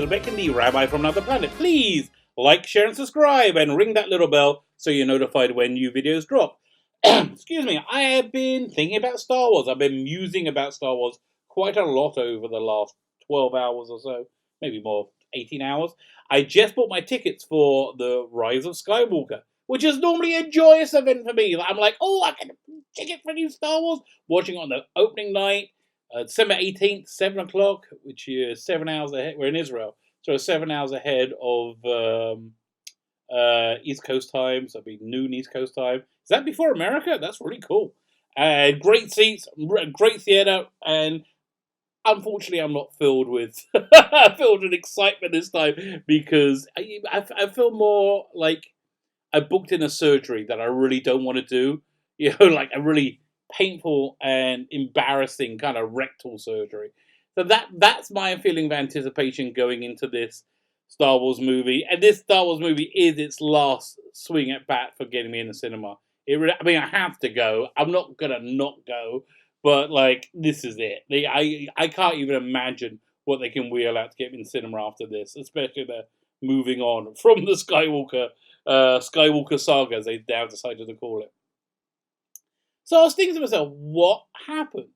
Angel Beckandi, Rabbi from Another Planet. Please like, share, and subscribe, and ring that little bell so you're notified when new videos drop. Excuse me, I have been thinking about Star Wars. I've been musing about Star Wars quite a lot over the last 12 hours or so, maybe more, 18 hours. I just bought my tickets for the Rise of Skywalker, which is normally a joyous event for me. I'm like, oh, I can ticket for new Star Wars, watching on the opening night, December 18th, 7 o'clock, which is 7 hours ahead. We're in Israel, so 7 hours ahead of East Coast time, so it'll be noon East Coast time. Is that before America? That's really cool. Great seats, great theater, and unfortunately, I'm not filled with filled with excitement this time because I feel more like I booked in a surgery that I really don't want to do. You know, like a really painful and embarrassing kind of rectal surgery. So that's my feeling of anticipation going into this Star Wars movie. And this Star Wars movie is its last swing at bat for getting me in the cinema. I mean, I have to go. I'm not gonna not go, but like this is it. I can't even imagine what they can wheel out to get me in cinema after this, especially they're moving on from the Skywalker saga, as they now decided to call it. So I was thinking to myself, what happened?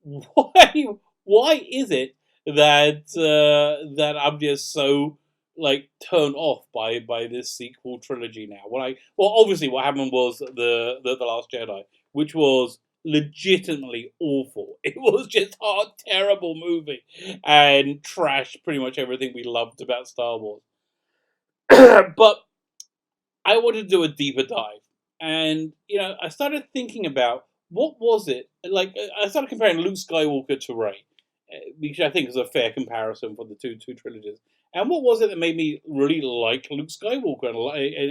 Why is it that that I'm just so like turned off by this sequel trilogy now? Well, obviously what happened was the Last Jedi, which was legitimately awful. It was just a terrible movie and trashed pretty much everything we loved about Star Wars. But I wanted to do a deeper dive. And, I started thinking about what was it, like, I started comparing Luke Skywalker to Rey, which I think is a fair comparison for the two trilogies. And what was it that made me really like Luke Skywalker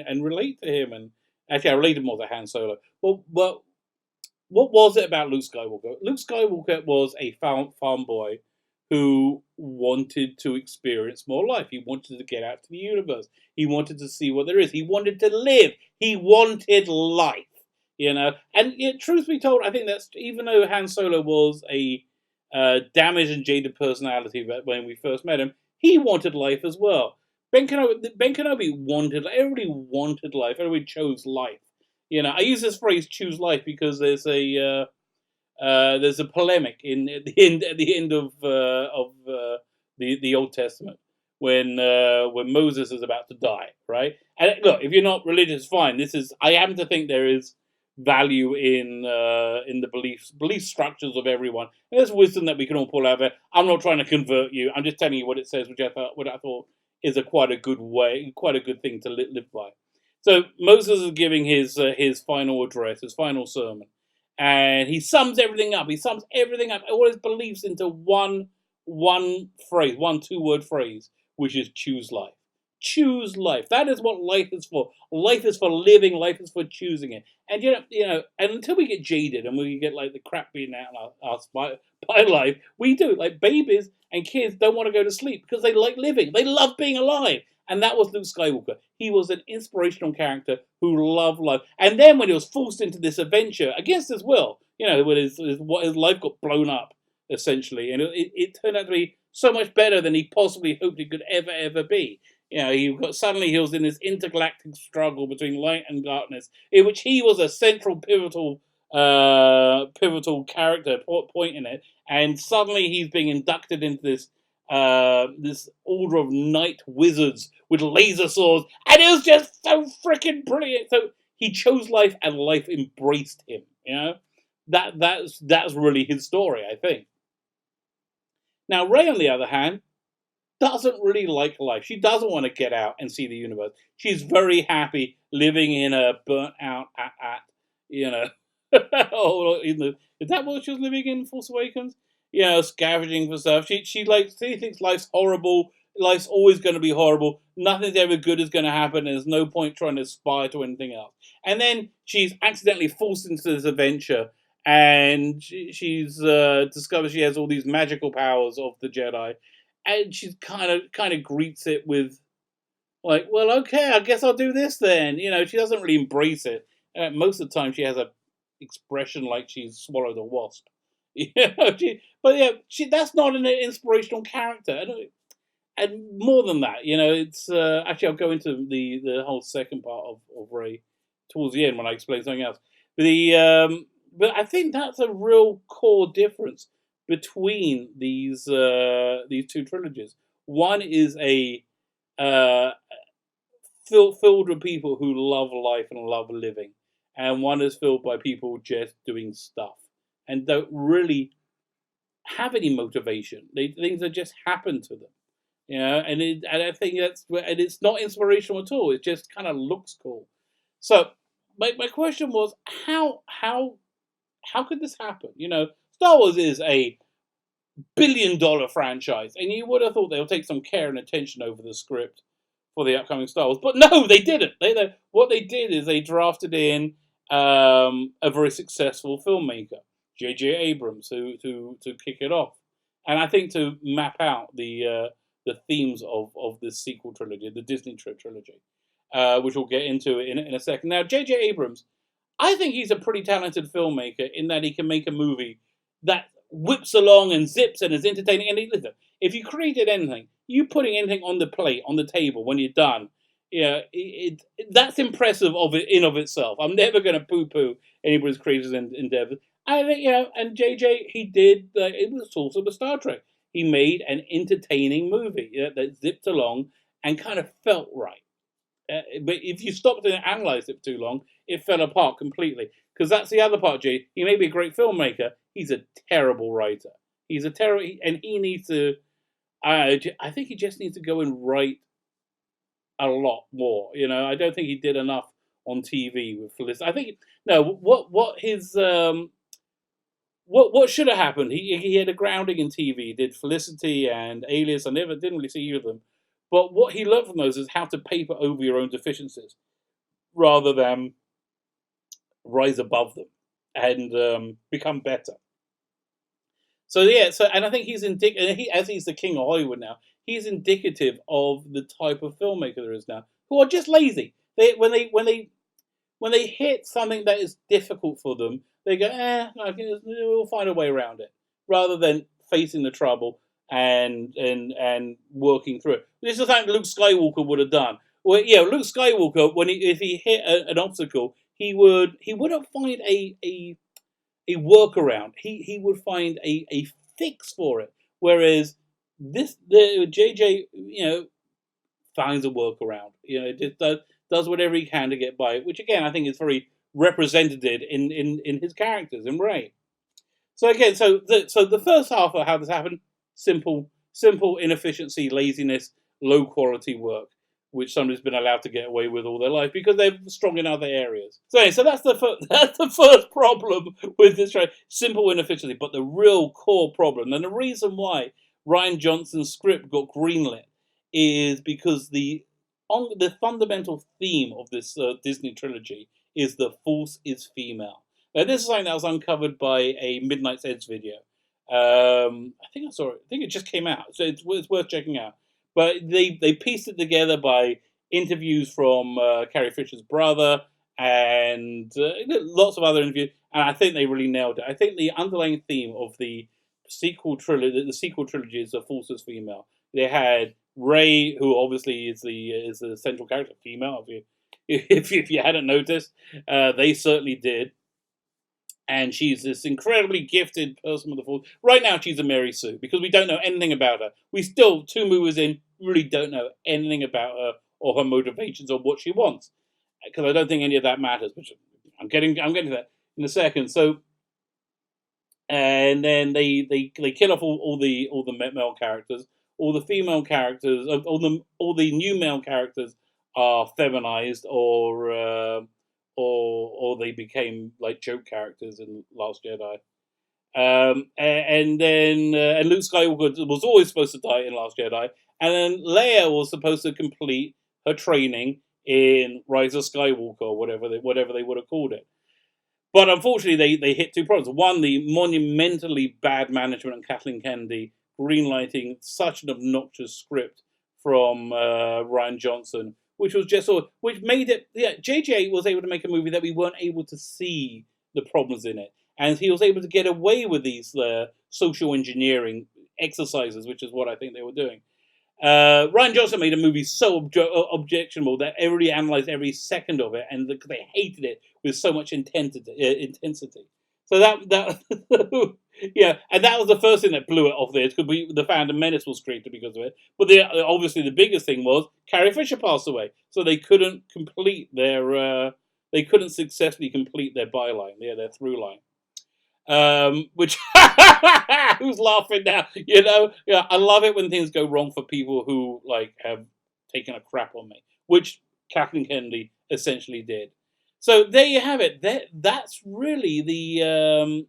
and relate to him? And actually, I related more to Han Solo. Well, what was it about Luke Skywalker? Luke Skywalker was a farm boy who wanted to experience more life. He wanted to get out to the universe. He wanted to see what there is. He wanted to live. He wanted life, And truth be told, I think that's, even though Han Solo was a damaged and jaded personality when we first met him, he wanted life as well. Ben Kenobi wanted, everybody wanted life. Everybody chose life. I use this phrase "choose life" because there's a polemic at the end of the Old Testament when Moses is about to die, right? And look, if you're not religious, fine. I happen to think there is value in the belief structures of everyone. And there's wisdom that we can all pull out of it. I'm not trying to convert you. I'm just telling you what it says, which I thought is quite a good thing to live by. So Moses is giving his final address, his final sermon. And he sums everything up. All his beliefs into one phrase, one 2-word phrase, which is choose life. Choose life. That is what life is for. Life is for living. Life is for choosing it. And and until we get jaded and we get like the crap beaten out of us by life, we do. Like babies and kids don't want to go to sleep because they like living. They love being alive. And that was Luke Skywalker. He was an inspirational character who loved life. And then when he was forced into this adventure against his will, when his life got blown up, essentially, and it turned out to be so much better than he possibly hoped it could ever be. Suddenly he was in this intergalactic struggle between light and darkness, in which he was a central pivotal character point in it, and suddenly he's being inducted into this order of night wizards with laser swords, and it was just so freaking brilliant. So he chose life, and life embraced him. That's really his story, I think. Now Rey, on the other hand, doesn't really like life. She doesn't want to get out and see the universe. She's very happy living in a burnt out is that what she was living in Force Awakens? Scavenging for stuff. She thinks life's horrible. Life's always going to be horrible. Nothing's ever good is going to happen. There's no point trying to aspire to anything else. And then she's accidentally forced into this adventure, and she's discovers she has all these magical powers of the Jedi, and she's kind of greets it with like, well, okay, I guess I'll do this then. She doesn't really embrace it. Most of the time, she has a expression like she's swallowed a wasp. That's not an inspirational character. and more than that, it's actually I'll go into the whole second part of Ray towards the end when I explain something else. But I think that's a real core difference between these two trilogies. One is a uh, filled with people who love life and love living, and one is filled by people just doing stuff and don't really have any motivation. Things that just happen to them, and I think and it's not inspirational at all. It just kind of looks cool. So my question was how could this happen? Star Wars is a billion-dollar franchise, and you would have thought they'll take some care and attention over the script for the upcoming Star Wars. But no, they didn't. What they did is they drafted in a very successful filmmaker, J.J. Abrams, to kick it off, and I think to map out the themes of this sequel trilogy, the Disney trilogy, which we'll get into in a second. Now, J.J. Abrams, I think he's a pretty talented filmmaker in that he can make a movie that whips along and zips and is entertaining. And listen, if you created anything, you putting anything on the plate, on the table when you're done, that's impressive in of itself. I'm never going to poo-poo anybody's creative endeavors. I think, and JJ, he did, it was also with Star Trek. He made an entertaining movie that zipped along and kind of felt right. But if you stopped and analysed it for too long, it fell apart completely. Because that's the other part, Jay. He may be a great filmmaker. He's a terrible writer. He's a terrible, and he needs to. I think he just needs to go and write a lot more. I don't think he did enough on TV with Felicity. I think no. What his what should have happened? He had a grounding in TV. He did Felicity and Alias. I didn't really see either of them. But what he learned from those is how to paper over your own deficiencies rather than rise above them and become better. So yeah, and I think he's as he's the king of Hollywood now, he's indicative of the type of filmmaker there is now, who are just lazy. When they hit something that is difficult for them, they go, we'll find a way around it, rather than facing the trouble and working through it. This is something Luke Skywalker would have done. Well, yeah, Luke Skywalker, if he hit an obstacle, he wouldn't find a workaround. He would find a fix for it. Whereas the JJ, finds a workaround. Just does whatever he can to get by, which again I think is very represented in his characters in Rey. So again, so the first half of how this happened, simple inefficiency, laziness, low quality work, which somebody's been allowed to get away with all their life because they're strong in other areas. So that's the first problem with this show. Simple inefficiency, but the real core problem, and the reason why Rian Johnson's script got greenlit, is because the fundamental theme of this Disney trilogy is the Force is female. Now, this is something that was uncovered by a Midnight's Edge video. I think I saw it. I think it just came out, so it's worth checking out. But they pieced it together by interviews from Carrie Fisher's brother and lots of other interviews, and I think they really nailed it. I think the underlying theme of the sequel trilogy is the Force is female. They had Rey, who obviously is the central character, female. If you hadn't noticed, they certainly did. And she's this incredibly gifted person with the Force. Right now, she's a Mary Sue because we don't know anything about her. We still, 2 movies in, really don't know anything about her or her motivations or what she wants, because I don't think any of that matters. Which I'm getting to that in a second. So, and then they kill off all the male characters. All the female characters, all the new male characters are feminized or they became like joke characters in Last Jedi. And then Luke Skywalker was always supposed to die in Last Jedi, and then Leia was supposed to complete her training in Rise of Skywalker, or whatever they would have called it. But unfortunately, they hit 2 problems. One, the monumentally bad management of Kathleen Kennedy greenlighting such an obnoxious script from Rian Johnson, which was which made it. Yeah, JJ was able to make a movie that we weren't able to see the problems in it, and he was able to get away with these social engineering exercises, which is what I think they were doing. Ryan Johnson made a movie so objectionable that everybody analyzed every second of it, and they hated it with so much intensity. So that yeah, and that was the first thing that blew it off there. Because the Phantom Menace was created because of it. But obviously the biggest thing was Carrie Fisher passed away, so they couldn't complete their they couldn't successfully complete their byline, their through line. Which who's laughing now? You know, yeah, I love it when things go wrong for people who like have taken a crap on me, which Kathleen Kennedy essentially did. So there you have it. That's really the.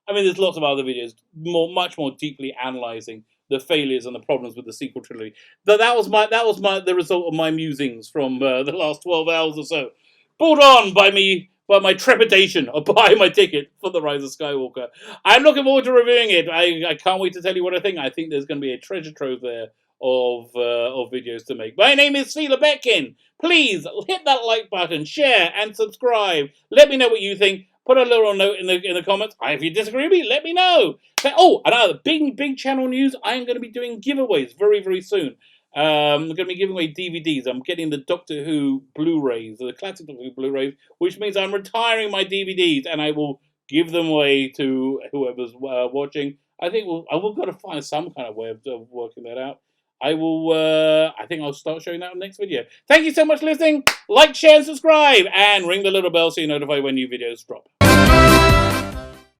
I mean, there's lots of other videos, much more deeply analysing the failures and the problems with the sequel trilogy. But that was the result of my musings from the last 12 hours or so, brought on by my trepidation of buying my ticket for The Rise of Skywalker. I'm looking forward to reviewing it. I can't wait to tell you what I think. I think there's going to be a treasure trove there of videos to make. My name is Sheila Betkin. Please hit that like button, share, and subscribe. Let me know what you think. Put a little note in the comments. If you disagree with me, let me know. Oh, another big channel news. I am going to be doing giveaways very soon. I'm going to be giving away DVDs. I'm getting the Doctor Who Blu-rays, the classic Doctor Who Blu-rays, which means I'm retiring my DVDs, and I will give them away to whoever's watching. I think I will got to find some kind of way of working that out. I will. I think I'll start showing that in the next video. Thank you so much for listening. Like, share, and subscribe, and ring the little bell so you're notified when new videos drop.